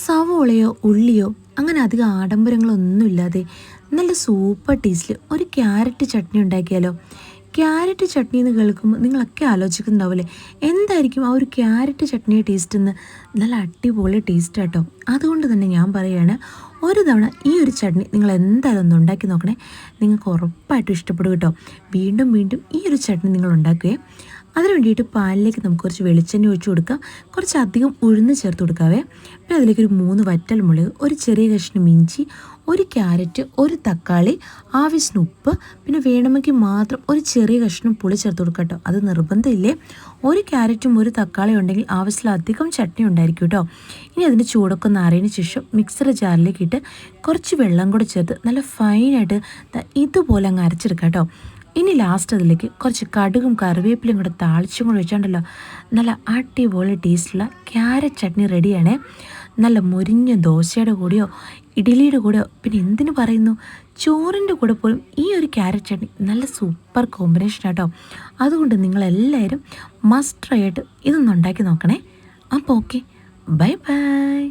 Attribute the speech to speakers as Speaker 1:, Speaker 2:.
Speaker 1: സവോളയോ ഉള്ളിയോ അങ്ങനെ അധികം ആഡംബരങ്ങളൊന്നുമില്ലാതെ നല്ല സൂപ്പർ ടേസ്റ്റിൽ ഒരു ക്യാരറ്റ് ചട്നി ഉണ്ടാക്കിയാലോ. ക്യാരറ്റ് ചട്നി എന്ന് കേൾക്കുമ്പോൾ നിങ്ങളൊക്കെ ആലോചിക്കുന്നുണ്ടാവില്ലേ, എന്തായിരിക്കും ആ ഒരു ക്യാരറ്റ് ചട്നിയുടെ ടേസ്റ്റ് എന്ന്. നല്ല അടിപൊളി ടേസ്റ്റ് കേട്ടോ. അതുകൊണ്ട് തന്നെ ഞാൻ പറയുകയാണ്, ഒരു തവണ ഈ ഒരു ചട്നി നിങ്ങൾ എന്തായാലും ഒന്ന് ഉണ്ടാക്കി നോക്കണേ. നിങ്ങൾക്ക് ഉറപ്പായിട്ടും ഇഷ്ടപ്പെടും കേട്ടോ. വീണ്ടും വീണ്ടും ഈ ഒരു ചട്നി നിങ്ങൾ ഉണ്ടാക്കുകയെ. അതിന് വേണ്ടിയിട്ട് പാലിലേക്ക് നമുക്ക് കുറച്ച് വെളിച്ചെണ്ണ ഒഴിച്ച് കൊടുക്കാം. കുറച്ചധികം ഉഴുന്ന് ചേർത്ത് കൊടുക്കാവേ. പിന്നെ അതിലേക്ക് ഒരു 3 വറ്റൽമുളക്, ഒരു ചെറിയ കഷ്ണം ഇഞ്ചി, ഒരു ക്യാരറ്റ്, ഒരു തക്കാളി, ആവശ്യത്തിന് ഉപ്പ്, പിന്നെ വേണമെങ്കിൽ മാത്രം ഒരു ചെറിയ കഷ്ണം പുളി ചേർത്ത് കൊടുക്കാം കേട്ടോ. അത് നിർബന്ധമില്ലേ. ഒരു ക്യാരറ്റും ഒരു തക്കാളിയും ഉണ്ടെങ്കിൽ ആവശ്യത്തിലധികം ചട്നി ഉണ്ടായിരിക്കും കേട്ടോ. ഇനി അതിൻ്റെ ചൂടൊക്കെ ഒന്ന് അറിയതിന് ശേഷം മിക്സർ ജാറിലേക്ക് ഇട്ട് കുറച്ച് വെള്ളം കൂടെ ചേർത്ത് നല്ല ഫൈനായിട്ട് ഇതുപോലെ അങ്ങ് അരച്ചെടുക്കാം കേട്ടോ. ഇനി ലാസ്റ്റ് അതിലേക്ക് കുറച്ച് കടുകും കറിവേപ്പിലയും കൂടെ താളിച്ചും കൂടെ വെച്ചാണ്ടല്ലോ, നല്ല അടിപൊളി ടേസ്റ്റുള്ള ക്യാരറ്റ് ചട്നി റെഡിയാണേ. നല്ല മുരിഞ്ഞ ദോശയുടെ കൂടെയോ ഇഡ്ഡലിയുടെ കൂടെയോ പിന്നെ എന്തിനു പറയുന്നു, ചോറിൻ്റെ കൂടെ പോലും ഈ ഒരു ക്യാരറ്റ് ചട്നി നല്ല സൂപ്പർ കോമ്പിനേഷൻ ആട്ടോ. അതുകൊണ്ട് നിങ്ങളെല്ലാവരും മസ്റ്റ് ട്രൈ ആയിട്ട് ഇതൊന്ന് ഉണ്ടാക്കി നോക്കണേ. അപ്പോൾ ഓക്കെ, ബൈ ബൈ.